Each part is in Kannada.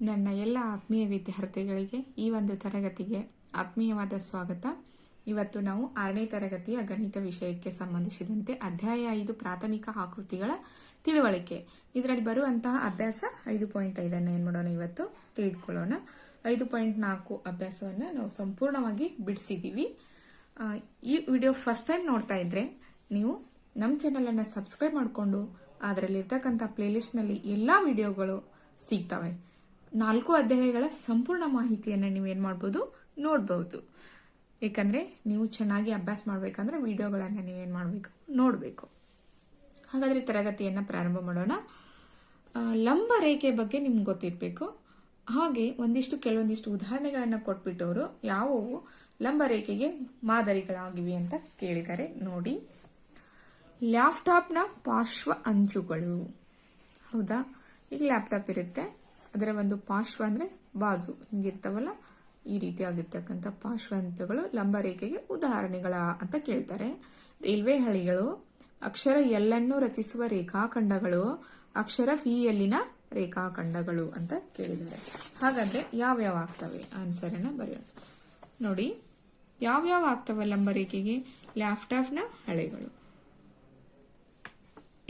ನನ್ನ ಎಲ್ಲ ಆತ್ಮೀಯ ವಿದ್ಯಾರ್ಥಿಗಳಿಗೆ ಈ ಒಂದು ತರಗತಿಗೆ ಆತ್ಮೀಯವಾದ ಸ್ವಾಗತ. ಇವತ್ತು ನಾವು 6ನೇ ತರಗತಿಯ ಗಣಿತ ವಿಷಯಕ್ಕೆ ಸಂಬಂಧಿಸಿದಂತೆ ಅಧ್ಯಾಯ 5 ಪ್ರಾಥಮಿಕ ಆಕೃತಿಗಳ ತಿಳುವಳಿಕೆ ಇದರಲ್ಲಿ ಬರುವಂತಹ ಅಭ್ಯಾಸ 5.5 ಅನ್ನು ಏನ್ ಮಾಡೋಣ ಇವತ್ತು ತಿಳಿದುಕೊಳ್ಳೋಣ. 5.4 ಅಭ್ಯಾಸವನ್ನ ನಾವು ಸಂಪೂರ್ಣವಾಗಿ ಬಿಡಿಸಿದೀವಿ. ಈ ವಿಡಿಯೋ ಫಸ್ಟ್ ಟೈಮ್ ನೋಡ್ತಾ ಇದ್ರೆ ನೀವು ನಮ್ಮ ಚಾನೆಲ್ ಅನ್ನ ಸಬ್ಸ್ಕ್ರೈಬ್ ಮಾಡಿಕೊಂಡು ಅದರಲ್ಲಿರ್ತಕ್ಕಂಥ ಪ್ಲೇಲಿಸ್ಟ್ ನಲ್ಲಿ ಎಲ್ಲಾ ವಿಡಿಯೋಗಳು ಸಿಗ್ತವೆ. 4 ಅಧ್ಯಾಯಗಳ ಸಂಪೂರ್ಣ ಮಾಹಿತಿಯನ್ನು ನೀವೇನ್ ಮಾಡಬಹುದು ನೋಡಬಹುದು. ಯಾಕಂದ್ರೆ ನೀವು ಚೆನ್ನಾಗಿ ಅಭ್ಯಾಸ ಮಾಡಬೇಕಂದ್ರೆ ವಿಡಿಯೋಗಳನ್ನ ನೀವೇನ್ ಮಾಡಬೇಕು ನೋಡಬೇಕು. ಹಾಗಾದ್ರೆ ತರಗತಿಯನ್ನ ಪ್ರಾರಂಭ ಮಾಡೋಣ. ಲಂಬ ರೇಖೆ ಬಗ್ಗೆ ನಿಮ್ಗೆ ಗೊತ್ತಿರಬೇಕು. ಹಾಗೆ ಕೆಲವೊಂದಿಷ್ಟು ಉದಾಹರಣೆಗಳನ್ನ ಕೊಟ್ಬಿಟ್ಟವರು ಯಾವುವು ಲಂಬ ರೇಖೆಗೆ ಮಾದರಿಗಳಾಗಿವೆ ಅಂತ ಕೇಳಿದ್ದಾರೆ. ನೋಡಿ, ಲ್ಯಾಪ್ಟಾಪ್ನ ಪಾರ್ಶ್ವ ಅಂಚುಗಳು. ಹೌದಾ, ಈಗ ಲ್ಯಾಪ್ಟಾಪ್ ಇರುತ್ತೆ, ಅದರ ಒಂದು ಪಾರ್ಶ್ವ ಅಂದ್ರೆ ಬಾಜು ಹಿಂಗಿರ್ತಾವಲ್ಲ, ಈ ರೀತಿಯಾಗಿರ್ತಕ್ಕಂಥ ಪಾರ್ಶ್ವ ಅಂಚುಗಳು ಲಂಬ ರೇಖೆಗೆ ಉದಾಹರಣೆಗಳ ಅಂತ ಕೇಳ್ತಾರೆ. ರೈಲ್ವೆ ಹಳಿಗಳು, ಅಕ್ಷರ ಎಲ್ ಅನ್ನು ರಚಿಸುವ ರೇಖಾಖಂಡಗಳು, ಅಕ್ಷರ ವಿ ಯಲ್ಲಿನ ರೇಖಾಖಂಡಗಳು ಅಂತ ಕೇಳಿದ್ದಾರೆ. ಹಾಗಾದ್ರೆ ಯಾವ್ಯಾವ ಆಗ್ತವೆ ಆನ್ಸರ್ ಅನ್ನ ಬರೆಯೋಣ. ನೋಡಿ, ಯಾವ್ಯಾವ ಆಗ್ತವೆ ಲಂಬ ರೇಖೆಗೆ? ಲ್ಯಾಪ್ಟಾಪ್ನ ಹಳೆಗಳು.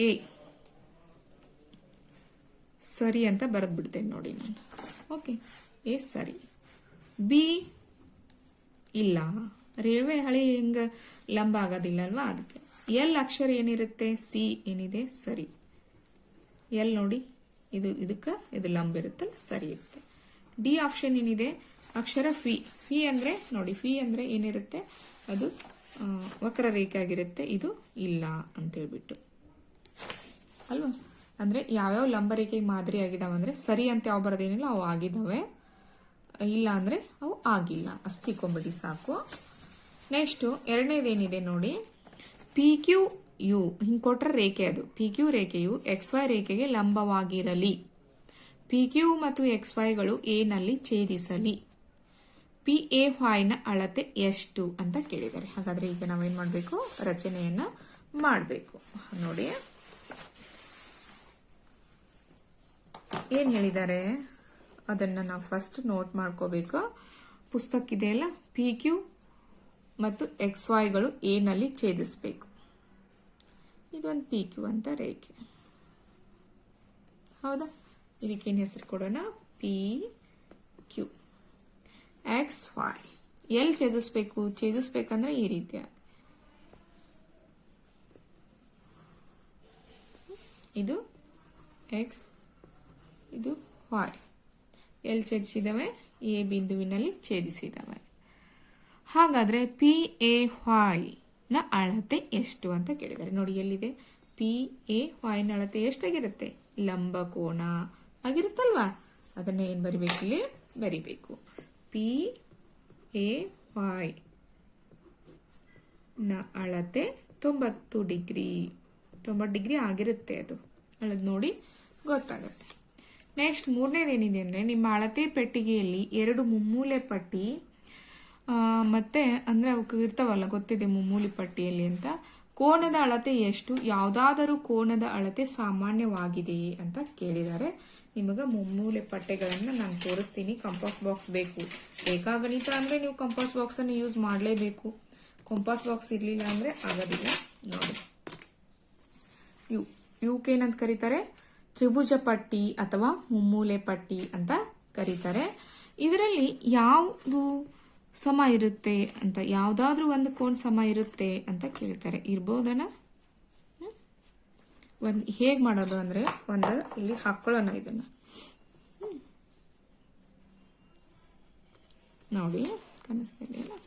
ಎ ಸರಿ ಅಂತ ಬರೆದ್ ಬಿಡ್ತೇನೆ ನೋಡಿ ನಾನು. ಓಕೆ, ಎ ಸರಿ. ಬಿ ಇಲ್ಲ, ರೈಲ್ವೆ ಹಳಿ ಹೆಂಗ ಲಂಬ ಆಗೋದಿಲ್ಲ ಅಲ್ವಾ, ಅದಕ್ಕೆ. ಎಲ್ ಅಕ್ಷರ ಏನಿರುತ್ತೆ, ಸಿ ಏನಿದೆ ಸರಿ. ಎಲ್ ನೋಡಿ, ಇದು ಲಂಬ ಇರುತ್ತಲ್ಲ, ಸರಿ ಇರುತ್ತೆ. ಡಿ ಆಪ್ಷನ್ ಏನಿದೆ, ಅಕ್ಷರ ಫಿ. ಫಿ ಅಂದ್ರೆ ನೋಡಿ, ಫಿ ಅಂದ್ರೆ ಏನಿರುತ್ತೆ, ಅದು ವಕ್ರ ರೇಖೆ ಆಗಿರುತ್ತೆ, ಇದು ಇಲ್ಲ ಅಂತ ಹೇಳ್ಬಿಟ್ಟು ಅಲ್ವಾ. ಅಂದ್ರೆ ಯಾವ್ಯಾವ ಲಂಬ ರೇಖೆಗೆ ಮಾದರಿ ಆಗಿದಾವೆ ಅಂದ್ರೆ ಸರಿ ಅಂತ ಯಾವ ಬರೋದೇನಿಲ್ಲ, ಅವು ಆಗಿದಾವೆ. ಇಲ್ಲ ಅಂದ್ರೆ ಅವು ಆಗಿಲ್ಲ, ಅಸ್ತಿಕೊಂಬಿಡಿ ಸಾಕು. ನೆಕ್ಸ್ಟ್ ಎರಡನೇದೇನಿದೆ ನೋಡಿ, ಪಿ ಕ್ಯೂ ಯು ಹಿಂಗ್ ಕೊಟ್ರೆ ರೇಖೆ, ಅದು ಪಿ ಕ್ಯೂ ರೇಖೆಯು ಎಕ್ಸ್ ವೈ ರೇಖೆಗೆ ಲಂಬವಾಗಿರಲಿ. ಪಿ ಕ್ಯೂ ಮತ್ತು ಎಕ್ಸ್ ವೈಗಳು ಎ ನಲ್ಲಿ ಛೇದಿಸಲಿ. ಪಿ ಎ ನ ಅಳತೆ ಎಷ್ಟು ಅಂತ ಕೇಳಿದ್ದಾರೆ. ಹಾಗಾದ್ರೆ ಈಗ ನಾವೇನ್ ಮಾಡ್ಬೇಕು, ರಚನೆಯನ್ನ ಮಾಡಬೇಕು. ನೋಡಿ ಏನ್ ಹೇಳಿದ್ದಾರೆ ಅದನ್ನ ನಾವು ಫಸ್ಟ್ ನೋಟ್ ಮಾಡ್ಕೋಬೇಕು. ಪುಸ್ತಕ ಇದೆಯಲ್ಲ, ಪಿ ಕ್ಯೂ ಮತ್ತು ಎಕ್ಸ್ ವೈಗಳು ಎ ನಲ್ಲಿ ಛೇದಿಸಬೇಕು. ಇದೊಂದು ಪಿ ಕ್ಯೂ ಅಂತ ರೇಖೆ, ಹೌದಾ. ಇದಕ್ಕೇನು ಹೆಸರು ಕೊಡೋಣ, ಪಿ ಕ್ಯೂ. ಎಕ್ಸ್ ವೈ ಎಲ್ಲಿ ಛೇದಿಸ್ಬೇಕಂದ್ರೆ ಈ ರೀತಿಯ, ಇದು ಎಕ್ಸ್, ಇದು ವೈ. ಎಲ್ಲಿ ಛೇದಿಸಿದವೆ, ಎ ಬಿಂದುವಿನಲ್ಲಿ ಛೇದಿಸಿದವೆ. ಹಾಗಾದ್ರೆ ಪಿ ಎ ವೈ ನ ಅಳತೆ ಎಷ್ಟು ಅಂತ ಕೇಳಿದ್ದಾರೆ. ನೋಡಿ, ಎಲ್ಲಿದೆ ಪಿ ಎ ವೈ ನ ಅಳತೆ ಎಷ್ಟಾಗಿರುತ್ತೆ, ಲಂಬ ಕೋನ ಆಗಿರುತ್ತಲ್ವಾ. ಅದನ್ನ ಏನ್ ಬರಿಬೇಕು, ಇಲ್ಲಿ ಬರಿಬೇಕು. ಪಿ ಎ ವೈ ನ ಅಳತೆ 90 ಡಿಗ್ರಿ ಆಗಿರುತ್ತೆ. ಅದು ಅಳದ್ ನೋಡಿ ಗೊತ್ತಾಗತ್ತೆ. ನೆಕ್ಸ್ಟ್ ಮೂರನೇದೇನಿದೆ ಅಂದ್ರೆ, ನಿಮ್ಮ ಅಳತೆ ಪೆಟ್ಟಿಗೆಯಲ್ಲಿ 2 ಮುಮ್ಮೂಲೆ ಪಟ್ಟಿ ಮತ್ತೆ ಅಂದ್ರೆ ಅವಕ್ಕೆ ಇರ್ತಾವಲ್ಲ, ಗೊತ್ತಿದೆ ಮುಮ್ಮೂಲೆ ಪಟ್ಟಿಯಲ್ಲಿ ಅಂತ. ಕೋನದ ಅಳತೆ ಎಷ್ಟು, ಯಾವುದಾದರೂ ಕೋನದ ಅಳತೆ ಸಾಮಾನ್ಯವಾಗಿದೆಯೇ ಅಂತ ಕೇಳಿದ್ದಾರೆ. ನಿಮಗೆ ಮುಮ್ಮೂಲೆ ಪಟ್ಟೆಗಳನ್ನ ನಾನು ತೋರಿಸ್ತೀನಿ. ಕಂಪಾಸ್ ಬಾಕ್ಸ್ ಬೇಕು. ರೇಖಾಗಣಿತ ಅಂದ್ರೆ ನೀವು ಕಂಪಾಸ್ ಬಾಕ್ಸ್ ಅನ್ನು ಯೂಸ್ ಮಾಡಲೇಬೇಕು. ಕಂಪಾಸ್ ಬಾಕ್ಸ್ ಇರ್ಲಿಲ್ಲ ಅಂದ್ರೆ ಆಗೋದಿಲ್ಲ. ನೋಡಿ, ಇವಕ್ಕೆ ಏನಂತ ಕರೀತಾರೆ, ತ್ರಿಭುಜ ಪಟ್ಟಿ ಅಥವಾ ಮುಮ್ಮೂಲೆ ಪಟ್ಟಿ ಅಂತ ಕರೀತಾರೆ. ಇದರಲ್ಲಿ ಯಾವುದು ಸಮ ಇರುತ್ತೆ ಅಂತ, ಯಾವ್ದಾದ್ರೂ ಒಂದು ಕೋನ್ ಸಮ ಇರುತ್ತೆ ಅಂತ ಕೇಳ್ತಾರೆ. ಇರ್ಬೋದನ. ಹೇಗ್ ಮಾಡೋದು ಅಂದ್ರೆ, ಇಲ್ಲಿ ಹಾಕೊಳ್ಳೋಣ ಇದನ್ನ. ನೋಡಿ, ಕಾಣಿಸ್ತಿಲ್ಲ,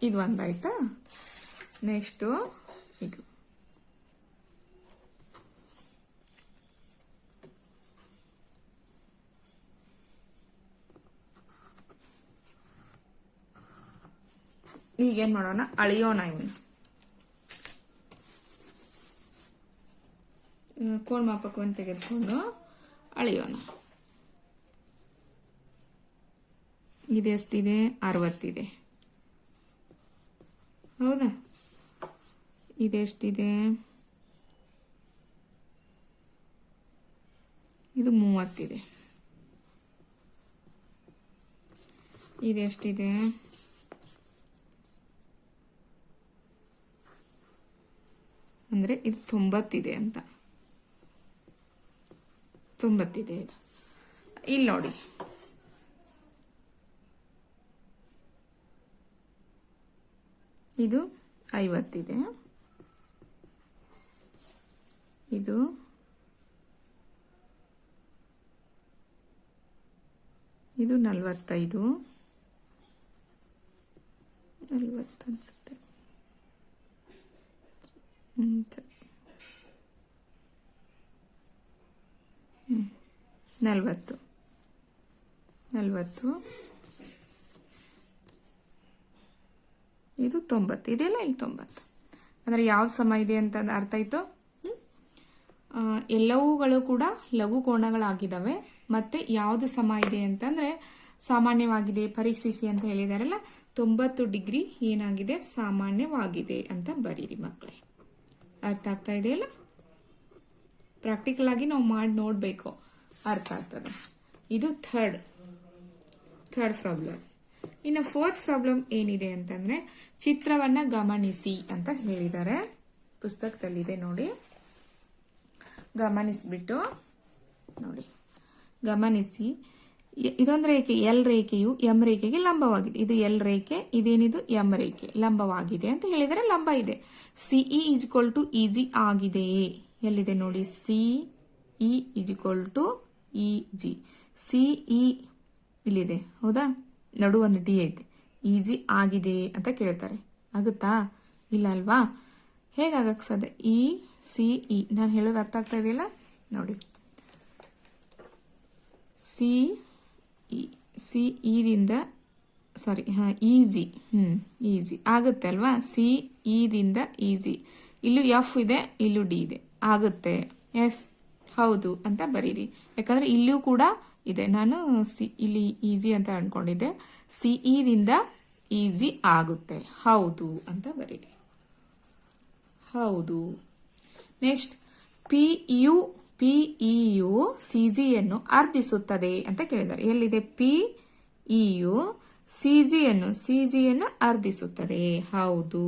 ಇದು ಒಂದಾಯ್ತಾ. ನೆಕ್ಸ್ಟ್ ಇದು, ಈಗೇನ್ ಮಾಡೋಣ, ಅಳಿಯೋಣ. ಇವನು ಕೋನ್ ಮಾಪಕವನ್ನು ತೆಗೆದುಕೊಂಡು ಅಳಿಯೋಣ. ಇದೆಷ್ಟಿದೆ, 60 ಇದೆ. ಹೌದಾ. ಇದೆಷ್ಟಿದೆ? ಇದು 30 ಇದೆ. ಇದೆಷ್ಟಿದೆ? ಅಂದರೆ ಇದು 90 ಇದೆ ಅಂತ. 90 ಇದೆ ಇದು. ಇಲ್ಲಿ ನೋಡಿ, ಇದು 50 ಇದೆ. ಇದು 45, 40 ಅನ್ಸುತ್ತೆ. 40 ಇದು 90 ಇದೆಯಲ್ಲ, ಇಲ್ಲಿ 90. ಅಂದರೆ ಯಾವ್ದು ಸಮ ಇದೆ ಅಂತ ಅರ್ಥ ಆಯ್ತು. ಎಲ್ಲವುಗಳು ಕೂಡ ಲಘು ಕೋನಗಳಾಗಿದ್ದಾವೆ. ಮತ್ತೆ ಯಾವುದು ಸಮ ಇದೆ ಅಂತಂದ್ರೆ ಸಾಮಾನ್ಯವಾಗಿದೆ ಪರೀಕ್ಷಿಸಿ ಅಂತ ಹೇಳಿದಾರಲ್ಲ, 90 ಡಿಗ್ರಿ ಏನಾಗಿದೆ? ಸಾಮಾನ್ಯವಾಗಿದೆ ಅಂತ ಬರೀರಿ ಮಕ್ಕಳೇ. ಅರ್ಥ ಆಗ್ತಾ ಇದೆಯಲ್ಲ? ಪ್ರಾಕ್ಟಿಕಲ್ ಆಗಿ ನಾವು ಮಾಡಿ ನೋಡಬೇಕು, ಅರ್ಥ ಆಗ್ತದೆ. ಇದು ಥರ್ಡ್ ಪ್ರಾಬ್ಲಮ್. ಇನ್ನು ಫೋರ್ತ್ ಪ್ರಾಬ್ಲಮ್ ಏನಿದೆ ಅಂತಂದ್ರೆ ಚಿತ್ರವನ್ನ ಗಮನಿಸಿ ಅಂತ ಹೇಳಿದ್ದಾರೆ. ಪುಸ್ತಕದಲ್ಲಿದೆ ನೋಡಿ, ಗಮನಿಸ್ಬಿಟ್ಟು ನೋಡಿ, ಗಮನಿಸಿ. ಇದೊಂದು ರೇಖೆ, ಎಲ್ ರೇಖೆಯು ಎಂ ರೇಖೆಗೆ ಲಂಬವಾಗಿದೆ. ಇದು ಎಲ್ ರೇಖೆ, ಇದೇನಿದು ಎಂ ರೇಖೆ, ಲಂಬವಾಗಿದೆ ಅಂತ ಹೇಳಿದರೆ ಲಂಬ ಇದೆ. ಸಿಇ ಈಜ್ಕೊಲ್ ಟು ಇಜಿ ಆಗಿದೆಯೇ? ಎಲ್ಲಿದೆ ನೋಡಿ, C E is equal to E G. C E ಇಲ್ಲಿದೆ, ಹೌದಾ? ನಡು ಒಂದು ಡಿ ಐತೆ. ಇಜಿ ಆಗಿದೆ ಅಂತ ಕೇಳ್ತಾರೆ. ಆಗುತ್ತಾ? ಇಲ್ಲ ಅಲ್ವಾ? ಹೇಗಾಗಕ್ಕೆ ಸಾಧ್ಯ? ಇ ಸಿಇ, ನಾನು ಹೇಳೋದು ಅರ್ಥ ಆಗ್ತಾ ಇದೆಯಲ್ಲ ನೋಡಿ. ಸಿಇದಿಂದ ಸಾರಿ ಇಜಿ, ಇಜಿ ಆಗುತ್ತೆ ಅಲ್ವಾ? ಸಿಇದಿಂದ ಇಜಿ. ಇಲ್ಲೂ ಎಫ್ ಇದೆ, ಇಲ್ಲೂ ಡಿ ಇದೆ, ಆಗುತ್ತೆ. ಎಸ್, ಹೌದು ಅಂತ ಬರೀರಿ. ಯಾಕಂದ್ರೆ ಇಲ್ಲೂ ಕೂಡ ಇದೆ. ನಾನು ಇಲ್ಲಿ ಈಜಿ ಅಂತ ಅನ್ಕೊಂಡಿದ್ದೆ. ಸಿಇದಿಂದ ಈಜಿ ಆಗುತ್ತೆ, ಹೌದು ಅಂತ ಬರೀರಿ. ಹೌದು. ನೆಕ್ಸ್ಟ್, ಪಿಇಯು ಸಿಜಿಯನ್ನು ಅರ್ಧಿಸುತ್ತದೆ ಅಂತ ಕೇಳಿದ್ದಾರೆ. ಎಲ್ಲಿದೆ? ಪಿಇಯು ಸಿಜಿಯನ್ನು ಅರ್ಧಿಸುತ್ತದೆ, ಹೌದು.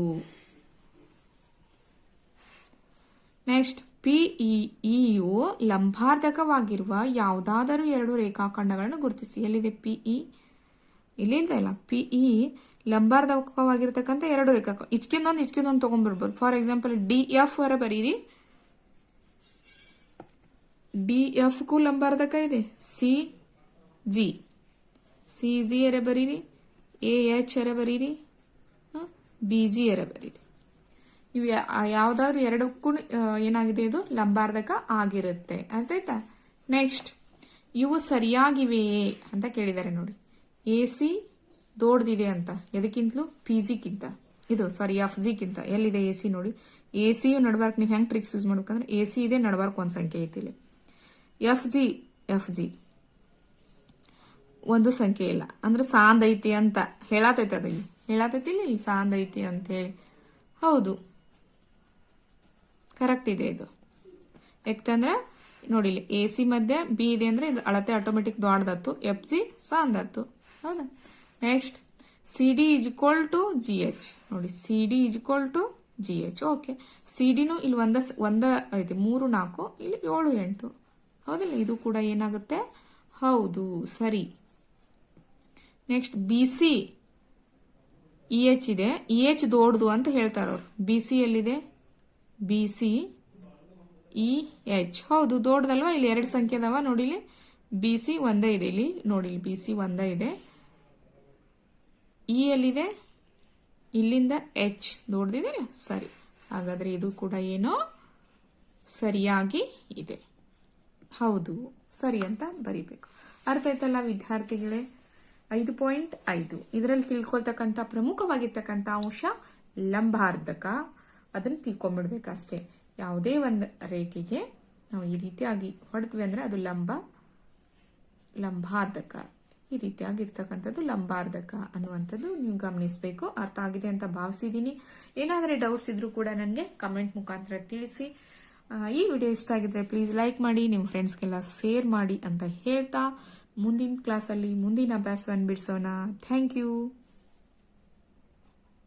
ನೆಕ್ಸ್ಟ್, ಪಿಇಯು ಲಂಬಾರ್ಧಕವಾಗಿರುವ ಯಾವುದಾದರೂ ಎರಡು ರೇಖಾಖಂಡಗಳನ್ನು ಗುರುತಿಸಿ. ಎಲ್ಲಿದೆ ಪಿಇ? ಇಲ್ಲಿ ಇಲ್ಲ. ಪಿಇ ಲಂಬಾರ್ಧಕವಾಗಿರ್ತಕ್ಕಂಥ ಎರಡು ರೇಖಾಖಂಡ, ಇಚ್ಕಿಂದೊಂದು ತಗೊಂಡ್ಬಿಡ್ಬೋದು. ಫಾರ್ ಎಕ್ಸಾಂಪಲ್ ಡಿಎಫ್ ವರ ಬರೀರಿ. ಡಿಎಫ್ಗೂ ಲಂಬಾರ್ಧಕ ಇದೆ. ಸಿಜಿ ಎರ ಬರೀರಿ. ಎಚ್ ಎರ ಬರೀರಿ. ಬಿಜಿ ಎರ ಬರೀರಿ. ಇವು ಯಾವ್ದಾದ್ರು ಎರಡಕ್ಕೂ ಏನಾಗಿದೆ? ಇದು ಲಂಬಾರ್ಧಕ ಆಗಿರುತ್ತೆ. ಅರ್ಥ ಆಯ್ತಾ? ನೆಕ್ಸ್ಟ್, ಇವು ಸರಿಯಾಗಿವೆಯೇ ಅಂತ ಕೇಳಿದ್ದಾರೆ ನೋಡಿ. ಎಸಿ ದೊಡ್ಡದಿದೆ ಅಂತ, ಎದಕ್ಕಿಂತಲೂ ಪಿಜಿಕ್ಕಿಂತ, ಇದು ಸಾರಿ ಎಫ್ ಜಿಕ್ಕಿಂತ. ಎಲ್ಲಿದೆ ಎಸಿ ನೋಡಿ. ಎಸಿಯು ನಡ್ಬಾರ್ಕ್ ನೀವು ಹೆಂಗ್ ಟ್ರಿಕ್ಸ್ ಯೂಸ್ ಮಾಡ್ಬೇಕಂದ್ರೆ, ಎಸಿ ಇದೆ, ನಡ್ಬಾರ್ಕ್ ಒಂದ್ ಸಂಖ್ಯೆ ಐತಿ. ಇಲ್ಲಿ ಎಫ್ ಜಿ ಒಂದು ಸಂಖ್ಯೆ ಇಲ್ಲ ಅಂದ್ರೆ ಸಾಂದ್ ಐತಿ ಅಂತ ಹೇಳತೈತಿ. ಅದು ಇಲ್ಲಿ ಹೇಳತೈತಿ, ಇಲ್ಲಿ ಸಾಂದ್ ಐತಿ ಅಂತ ಹೇಳಿ. ಹೌದು, ಕರೆಕ್ಟ್ ಇದೆ ಇದು. ಯಾಕಂದ್ರೆ ನೋಡಿ, ಇಲ್ಲಿ ಎ ಸಿ ಮಧ್ಯೆ ಬಿ ಇದೆ ಅಂದ್ರೆ ಇದು ಅಳತೆ ಆಟೋಮೆಟಿಕ್ ದೊಡ್ಡದತ್ತು. ಎಫ್ ಜಿ ಸಾಂದತ್ತು, ಹೌದಾ? Next, C D is equal to G H ನೋಡಿ. C D is equal to G H. Okay, C ಡಿನೂ ಇಲ್ಲಿ ಒಂದ ಐತಿ. 3, 4, ಇಲ್ಲಿ 7, 8, ಹೌದಿಲ್ಲ? ಇದು ಕೂಡ ಏನಾಗುತ್ತೆ? ಹೌದು, ಸರಿ. Next, B C E H ಇದೆ. ಇ ಎಚ್ ದೊಡ್ಡದು ಅಂತ ಹೇಳ್ತಾರ ಅವ್ರು. ಬಿ ಸಿ ಎಲ್ಲಿದೆ? ಬಿ ಸಿ ಇ ಎಚ್, ಹೌದು, ದೊಡ್ಡದಲ್ವಾ? ಇಲ್ಲಿ 2 ಸಂಖ್ಯೆ ಅದಾವ ನೋಡಿ. ಇಲ್ಲಿ ಬಿ ಸಿ ಒಂದೇ ಇದೆ. ಇಲ್ಲಿ ನೋಡಿ, ಇಲ್ಲಿ ಬಿ ಸಿ ಒಂದೇ ಇದೆ. ಇ ಎಲ್ಲಿದೆ? ಇಲ್ಲಿಂದ ಎಚ್ ದೊಡ್ಡದಿದೆ. ಸರಿ, ಹಾಗಾದ್ರೆ ಇದು ಕೂಡ ಏನೋ ಸರಿಯಾಗಿ ಇದೆ. ಹೌದು, ಸರಿ ಅಂತ ಬರಿಬೇಕು. ಅರ್ಥ ಆಯ್ತಲ್ಲ ವಿದ್ಯಾರ್ಥಿಗಳೇ? 5.5 ಇದರಲ್ಲಿ ತಿಳ್ಕೊಳ್ತಕ್ಕಂಥ ಪ್ರಮುಖವಾಗಿರ್ತಕ್ಕಂಥ ಅಂಶ ಲಂಬಾರ್ಧಕ. ಅದನ್ನು ತಿಳ್ಕೊಂಡ್ಬಿಡ್ಬೇಕಷ್ಟೇ. ಯಾವುದೇ ಒಂದು ರೇಖೆಗೆ ನಾವು ಈ ರೀತಿಯಾಗಿ ಹೊಡೆದ್ವಿ ಅಂದ್ರೆ ಅದು ಲಂಬಾರ್ಧಕ. ಈ ರೀತಿಯಾಗಿರ್ತಕ್ಕಂಥದ್ದು ಲಂಬಾರ್ಧಕ ಅನ್ನುವಂಥದ್ದು ನೀವು ಗಮನಿಸಬೇಕು. ಅರ್ಥ ಆಗಿದೆ ಅಂತ ಭಾವಿಸಿದ್ದೀನಿ. ಏನಾದರೆ ಡೌಟ್ಸ್ ಇದ್ರೂ ಕೂಡ ನನಗೆ ಕಮೆಂಟ್ ಮುಖಾಂತರ ತಿಳಿಸಿ. ಈ ವಿಡಿಯೋ ಇಷ್ಟ ಆಗಿದ್ರೆ ಪ್ಲೀಸ್ ಲೈಕ್ ಮಾಡಿ, ನಿಮ್ಮ ಫ್ರೆಂಡ್ಸ್ಗೆಲ್ಲ ಶೇರ್ ಮಾಡಿ ಅಂತ ಹೇಳ್ತಾ ಮುಂದಿನ ಕ್ಲಾಸಲ್ಲಿ ಮುಂದಿನ ಅಭ್ಯಾಸವನ್ನು ಬಿಡಿಸೋಣ. Thank you.